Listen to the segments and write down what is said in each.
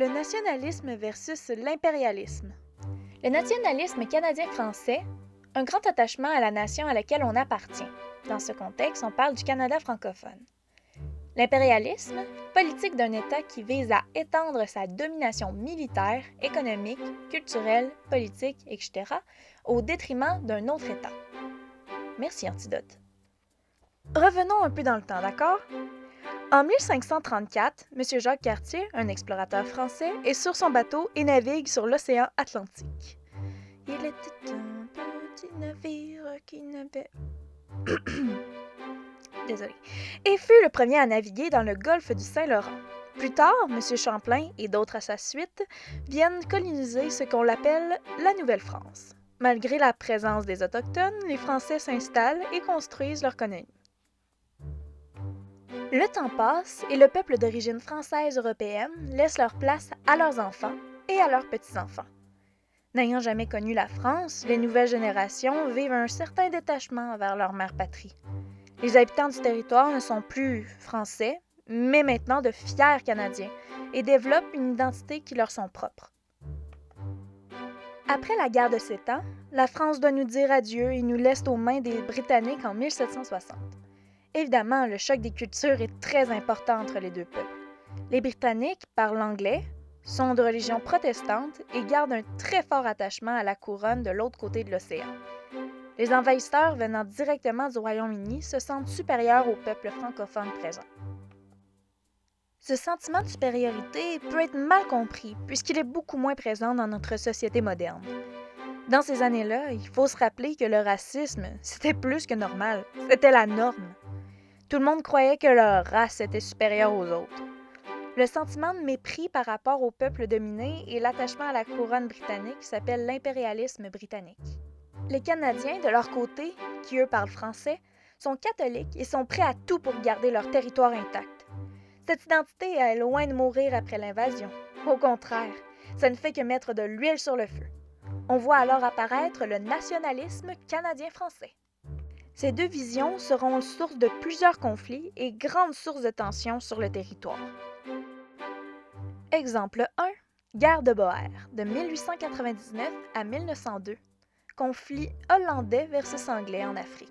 Le nationalisme versus l'impérialisme. Le nationalisme canadien-français, un grand attachement à la nation à laquelle on appartient. Dans ce contexte, on parle du Canada francophone. L'impérialisme, politique d'un État qui vise à étendre sa domination militaire, économique, culturelle, politique, etc., au détriment d'un autre État. Merci, Antidote. Revenons un peu dans le temps, d'accord? En 1534, M. Jacques Cartier, un explorateur français, est sur son bateau et navigue sur l'océan Atlantique. Il était un petit navire qui n'avait... Désolé. Et fut le premier à naviguer dans le golfe du Saint-Laurent. Plus tard, M. Champlain et d'autres à sa suite viennent coloniser ce qu'on appelle la Nouvelle-France. Malgré la présence des Autochtones, les Français s'installent et construisent leur colonie. Le temps passe et le peuple d'origine française européenne laisse leur place à leurs enfants et à leurs petits-enfants. N'ayant jamais connu la France, les nouvelles générations vivent un certain détachement vers leur mère patrie. Les habitants du territoire ne sont plus français, mais maintenant de fiers Canadiens, et développent une identité qui leur sont propres. Après la guerre de 7 ans, la France doit nous dire adieu et nous laisse aux mains des Britanniques en 1760. Évidemment, le choc des cultures est très important entre les deux peuples. Les Britanniques parlent l'anglais, sont de religion protestante et gardent un très fort attachement à la couronne de l'autre côté de l'océan. Les envahisseurs venant directement du Royaume-Uni se sentent supérieurs au peuple francophone présent. Ce sentiment de supériorité peut être mal compris puisqu'il est beaucoup moins présent dans notre société moderne. Dans ces années-là, il faut se rappeler que le racisme, c'était plus que normal, c'était la norme. Tout le monde croyait que leur race était supérieure aux autres. Le sentiment de mépris par rapport au peuple dominé et l'attachement à la couronne britannique s'appelle l'impérialisme britannique. Les Canadiens, de leur côté, qui eux parlent français, sont catholiques et sont prêts à tout pour garder leur territoire intact. Cette identité est loin de mourir après l'invasion. Au contraire, ça ne fait que mettre de l'huile sur le feu. On voit alors apparaître le nationalisme canadien-français. Ces deux visions seront source de plusieurs conflits et grandes sources de tensions sur le territoire. Exemple 1. Guerre de Boer, de 1899 à 1902. Conflit hollandais versus anglais en Afrique.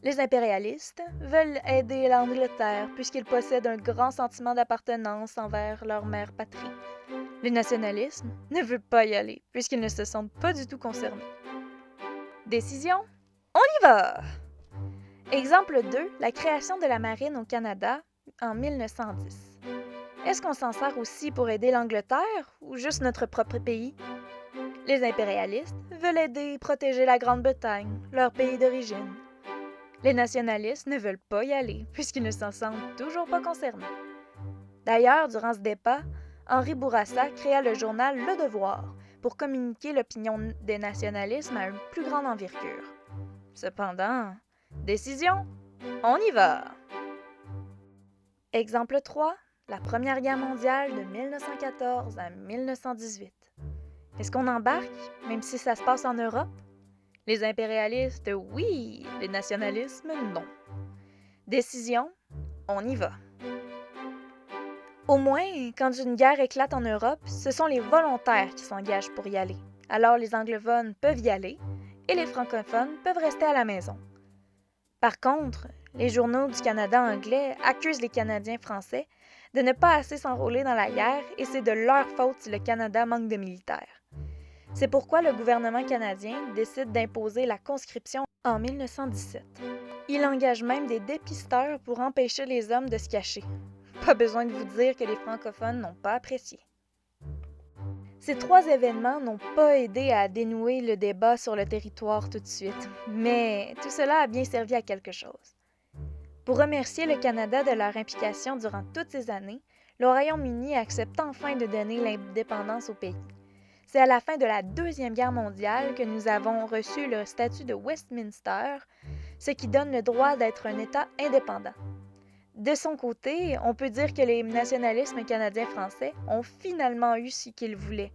Les impérialistes veulent aider l'Angleterre puisqu'ils possèdent un grand sentiment d'appartenance envers leur mère patrie. Le nationalisme ne veut pas y aller puisqu'ils ne se sentent pas du tout concernés. Décision? On y va! Exemple 2, la création de la marine au Canada en 1910. Est-ce qu'on s'en sert aussi pour aider l'Angleterre ou juste notre propre pays? Les impérialistes veulent aider et protéger la Grande-Bretagne, leur pays d'origine. Les nationalistes ne veulent pas y aller puisqu'ils ne s'en sentent toujours pas concernés. D'ailleurs, durant ce débat, Henri Bourassa créa le journal Le Devoir pour communiquer l'opinion des nationalismes à une plus grande envergure. Cependant, décision, on y va! Exemple 3, la Première Guerre mondiale de 1914 à 1918. Est-ce qu'on embarque, même si ça se passe en Europe? Les impérialistes, oui, les nationalismes, non. Décision, on y va. Au moins, quand une guerre éclate en Europe, ce sont les volontaires qui s'engagent pour y aller. Alors les anglophones peuvent y aller et les francophones peuvent rester à la maison. Par contre, les journaux du Canada anglais accusent les Canadiens français de ne pas assez s'enrôler dans la guerre et c'est de leur faute si le Canada manque de militaires. C'est pourquoi le gouvernement canadien décide d'imposer la conscription en 1917. Il engage même des dépisteurs pour empêcher les hommes de se cacher. Pas besoin de vous dire que les francophones n'ont pas apprécié. Ces trois événements n'ont pas aidé à dénouer le débat sur le territoire tout de suite, mais tout cela a bien servi à quelque chose. Pour remercier le Canada de leur implication durant toutes ces années, le Royaume-Uni accepte enfin de donner l'indépendance au pays. C'est à la fin de la Deuxième Guerre mondiale que nous avons reçu le statut de Westminster, ce qui donne le droit d'être un État indépendant. De son côté, on peut dire que les nationalismes canadiens-français ont finalement eu ce qu'ils voulaient,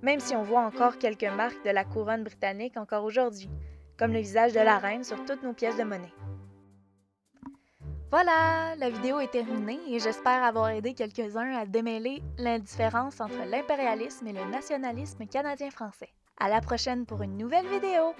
même si on voit encore quelques marques de la couronne britannique encore aujourd'hui, comme le visage de la reine sur toutes nos pièces de monnaie. Voilà, la vidéo est terminée et j'espère avoir aidé quelques-uns à démêler la différence entre l'impérialisme et le nationalisme canadien-français. À la prochaine pour une nouvelle vidéo!